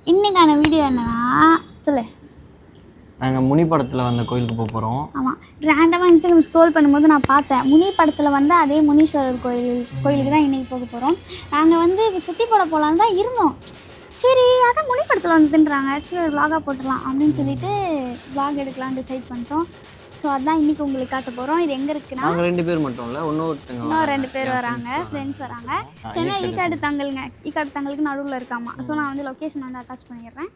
இன்னைக்கான வீடியோ என்னன்னா சொல்லு. நாங்கள் முனி படத்தில் வந்த கோயிலுக்கு போக போகிறோம். ஆமாம், ரேண்டமாக இன்ஸ்டாகிராம் ஸ்க்ரோல் பண்ணும்போது நான் பார்த்தேன் முனி படத்தில் வந்து அதே முனீஸ்வரர் கோயிலுக்கு தான் இன்றைக்கி போக போகிறோம். நாங்கள் வந்து சுற்றி போகலான்னு தான் இருந்தோம். சரி அதான் முனி படத்தில் வந்துட்டுன்றாங்க, சரி ஒரு விளாகாக போட்டுடலாம் அப்படின்னு சொல்லிட்டு விளாக் எடுக்கலான்னு டிசைட் பண்ணிட்டோம். ஸோ அதான் இன்றைக்கி உங்களுக்கு காட்ட போகிறோம். இது எங்கே இருக்குன்னா, நாங்கள் 2 பேர் மட்டும் இல்லை, இன்னும் 2 பேர் வராங்க, ஃப்ரெண்ட்ஸ் வராங்க. சென்னை ஈக்காடு தங்கலுங்க, ஈக்காடு தங்கலுக்கு நடுவில் இருக்காமா. ஸோ நான் வந்து லொக்கேஷன் வந்து அட்டாச் பண்ணிடுறேன்.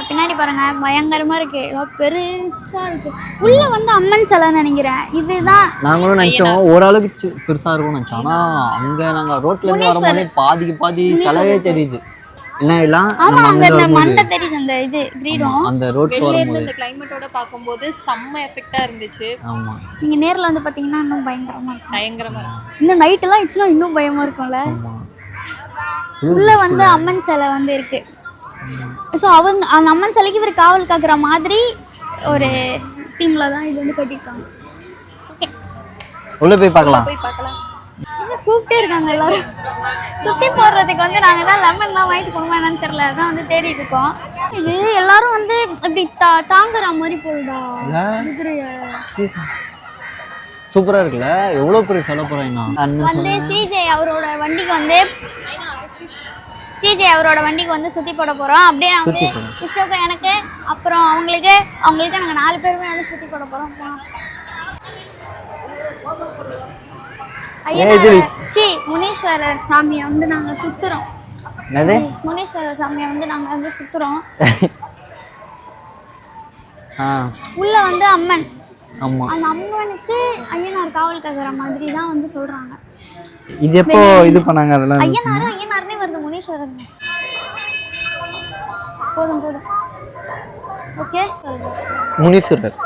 பின்னாடி பாருங்க, பயங்கரமா இருக்கு, பெருசா இருக்கு. உள்ள வந்து அம்மன் சிலை நினைக்கிறேன். இதுதான் நாங்களும் நினைச்சோம், ஓரளவுக்கு பெருசா இருக்கும் நினைச்சோம். ஆனா அங்க நாங்க ரோட்ல இருந்து வரும்போது பாதி சிலையே தெரியுது. மண்டை தெரியுது, அந்த இது கிரீடம் அந்த ரோட்ல வரும்போது இந்த கிளைமேட்டோட பாக்கும்போது செம்ம எஃபெக்ட்டா இருந்துச்சு. ஆமா, நீங்க நேர்ல வந்து பாத்தீங்கன்னா இன்னும் பயங்கரமா இருக்கும். இன்னும் நைட் எல்லாம் ஆச்சுன்னா இன்னும் பயமா இருக்கும்ல. உள்ள வந்து அம்மன் சிலை வந்து இருக்கு. ஸோ அவங்க அந்த அம்மன் சிலைக்கு இவர் காவல் காக்குற மாதிரி ஒரு டீம்ல தான் இது வந்து கட்டியிருக்காங்க. உள்ள போய் பார்க்கலாம். கூப்பிட்டே இருக்காங்க எல்லாரும். சுத்தி போடுறதுக்கு வந்து நாங்க தான் லெமன்லாம் வாங்கிட்டு போகணுமா என்னன்னு தெரியல, அதான் வந்து தேடிட்டு இருக்கோம். இது எல்லாரும் வந்து இப்படி தாங்குற மாதிரி போடுடா. சூப்பரா இருக்குல்ல, எவ்வளவு பெரிய சொல்ல போறீங்க. வந்து சிஜே அவரோட வண்டிக்கு வந்து சுத்தி போட போறோம். அப்படியே வந்து கிறிஸ்டோக்கு எனக்கு அப்புறம் அவங்களுக்கு நாங்க 4 பேருமே வந்து சுத்தி போட போறோம். முனீஸ்வரர் சாமியை வந்து நாங்க சுத்துறோம். முனீஸ்வரர் சாமியை வந்து நாங்க வந்து சுத்துறோம். உள்ள வந்து அம்மன், அந்த அம்மனுக்கு ஐயனார் காவல் காக்குற மாதிரி தான் வந்து சொல்றாங்க. இது எப்போ இது பண்ணாங்க? அதெல்லாம் ஐயனார்னே வருது, முனீஸ்வரர். போதும் ஓகே. முனீஸ்வரர்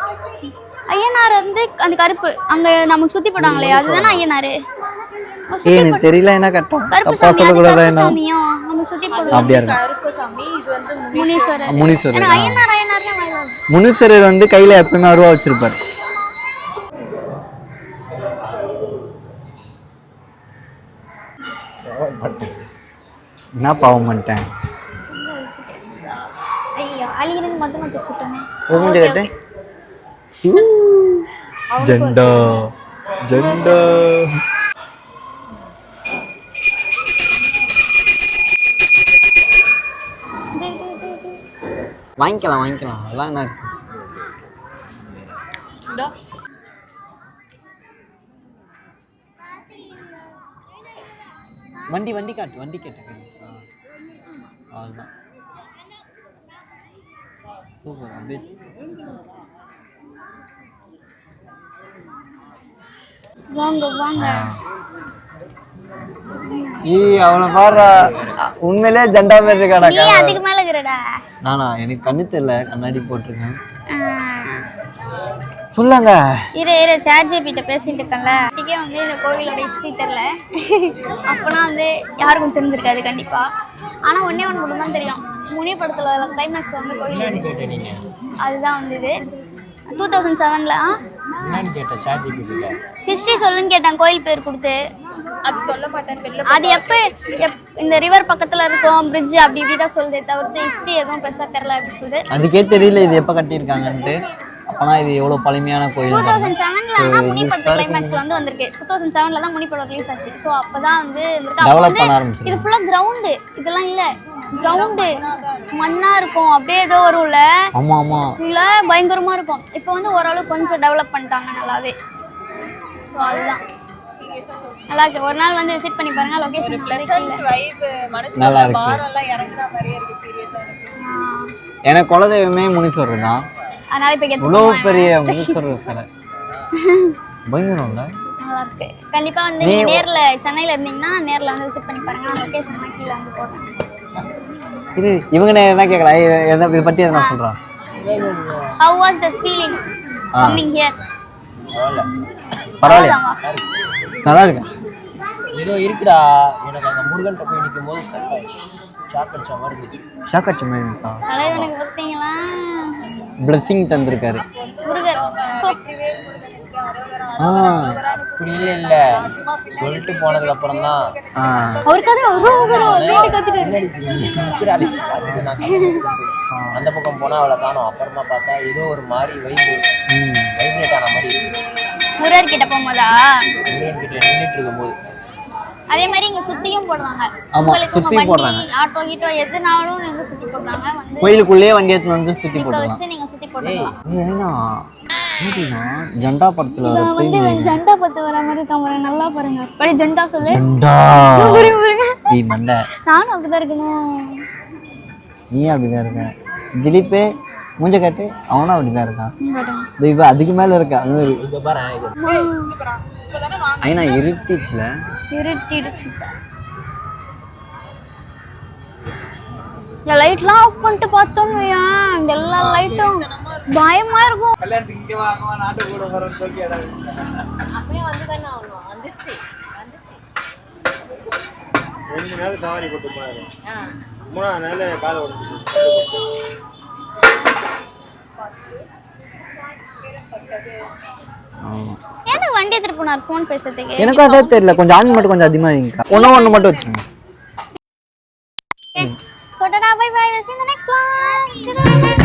ஐயனார் வந்து அந்த கருப்பு அங்க நமக்கு சுத்தி போடுவாங்களே, அதுதானே ஐயனார். தெரியல, என்ன கட்டம் கருப்பு சாமியும் நம்ம சுத்தி போடுவோம். கருப்பு சாமி, இது வந்து முனீஸ்வரர். ஐயனார் முனீஸ்வரர் வந்து கையில எப்பவுமே அருவா வச்சிருப்பாரு. என்ன பாவம் பண்ணிட்டேன். ஐயோ, அழிகிறது மொத்தமா தச்சுட்டேனே. ஜெண்டா வாங்கிக்கலாம் அதெல்லாம் என்ன இருக்கு. வண்டி கேட்டேன். அவ்வளோதான், சூப்பர். அப்படியே வாங்க. அவனை பாரு, உண்மையிலே ஜெண்டா மாதிரி இருக்காடா. அதுக்கு மேல இருக்கிறடா. நானா? எனக்கு கண்ணு தெரியல, கண்ணாடி போட்டிருக்கேன். சொல்லுங்க. இரு சாட் ஜிபிட்ட பேசிட்டு இருக்கேன்ல. இன்னைக்கே வந்து இந்த கோவிலோட ஹிஸ்ட்ரி தெரியல. அப்போனா வந்து யாருக்கும் தெரிஞ்சிருக்காது கண்டிப்பா. ஆனா ஒண்ணே ஒன்று மட்டும் தான் தெரியும். முனி படத்துல கிளைமேக்ஸ் வந்து கோவில் அதுதான் வந்து இது 2007ல என்னன்னு கேட்ட சாட் ஜிபிடில ஹிஸ்ட்ரி சொல்லுன்னு கேட்டேன் கோயில் பேர் கொடுத்து. அது சொல்ல மாட்டேன் வெளில அது இந்த ரிவர் பக்கத்துல இருக்கும் பிரிட்ஜ் அப்படி இப்படி தான் சொல்லுதே தவிர்த்து ஹிஸ்ட்ரி எதுவும் பெருசா தெரியல அப்படி சொல்லுது. அதுக்கே தெரியல இது எப்போ கட்டியிருக்காங்கன்ட்டு. அப்போனா இது எவ்வளோ பழமையான கோயில். 2007ல தான் முனி படத்து கிளைமேக்ஸ்ல வந்து வந்திருக்கு. 2007ல தான் முனி படம் ரிலீஸ் ஆச்சு. ஸோ அப்பதான் வந்து டெவலப் பண்ண ஆரம்பிச்சு. இது ஃபுல்லா கிரவுண்டு, இதெல்லாம் இல்ல கிரவுண்டு மண்ணா இருக்கும் அப்படியே ஏதோ வரும்ல. ஆமா ஆமா இல்ல பயங்கரமா இருக்கும். இப்போ வந்து ஓரளவு கொஞ்சம் டெவலப் பண்ணிட்டாங்க நல்லாவே. ஸோ அதுதான் நல்லா இருக்கு. ஒரு நாள் வந்து விசிட் பண்ணி பாருங்க. லொகேஷன் ப்ளசன்ட் வைப் மனசுல நல்லா இருக்கு. பாரம் எல்லாம் இறங்குற மாதிரியே இருக்கு சீரியஸா எனக்கு. எனக்கு குலதெய்வமே முனீஸ்வரர் தான். அதனால இப்போ இவ்வளோ பெரிய முனீஸ்வரர் சிலை பயங்கரம்ல. நல்லா இருக்கு. கண்டிப்பா வந்து நீங்க நேர்ல சென்னையில இருந்தீங்கன்னா நேர்ல வந்து விசிட் பண்ணி பாருங்க. நான் லொகேஷன் கீழ வந்து போடுறேன். இது இவங்க என்ன கேட்கலாம் இதை பத்தி என்ன சொல்றான். How was the feeling coming here? பரவாயில்ல நல்லா இருக்கு. ஏதோ இருக்குடா. எனக்கு அந்த முருகன் போய் நிற்கும் போது ஷாக் அடிச்ச மாதிரி இருந்துச்சு. ஷாக் அடிச்ச மாதிரி இருக்கா. தலைவனுக்கு பார்த்தீங்களா பிளஸிங் தந்திருக்காரு முருகர். அப்படி இல்லை சொல்லிட்டு போனதுக்கு அப்புறம் தான் அவருக்காக அந்த பக்கம் போனா அவளை காணோம். அப்புறமா பார்த்தா ஏதோ ஒரு மாதிரி வைப்ரேட் ஆன மாதிரி இருக்கு. முருகர் கிட்ட போகும்போதா முருகன் கிட்ட நின்றுட்டு இருக்கும்போது அதே மாதிரி இங்க சுத்தியும் போடுறாங்க. ஆமா, சுத்தி போடுறாங்க. ஆட்டோ கீட்டோ எதுனாலும் நீங்க சுத்தி போடுறாங்க. வந்து கோயிலுக்குள்ளேயே வண்டி எடுத்து வந்து சுத்தி போடுறாங்க. வச்சு நீங்க சுத்தி போடலாம். ஏன்னா ஜண்டா படத்துல வந்து ஜண்டா பத்து வர மாதிரி கமரா நல்லா பாருங்க. படி ஜண்டா சொல்லு. ஜண்டா பாருங்க. நீ மண்டை. நானும் அப்படிதான் இருக்கணும். நீ அப்படிதான் இருக்க. திலீப்பே மூஞ்ச காட்டு அவனும் அப்படிதான் இருக்கான். இப்போ அதுக்கு மேல இருக்கா. இங்க பாரு ஐனா இருட்டிச்சுல இருட்டிடுச்சு. இந்த லைட்லாம் ஆஃப் பண்ணிட்டு பார்த்தோம் இந்த எல்லா லைட்டும் பயமா இருக்கும். கல்யாணத்துக்கு இங்கே வாங்குவா நாட்டு கூட போறோம்னு சொல்லி அப்பவே வந்து தானே ஆகணும். வந்துச்சு 2 நாள் சவாரி போட்டு போனாரு. 3ஆவது நாள் காலை உடஞ்சிச்சு. ஏன்னா வண்டி எடுத்துட்டு போனார் ஃபோன் பேசுறதுக்கு. எனக்கு அதே தெரியல. கொஞ்சம் ஆன் மட்டும் கொஞ்சம் அதிகமா வைங்க. ஒண்ணு மட்டும் வச்சுங்க. So tada, bye bye. We'll see you in the next vlog.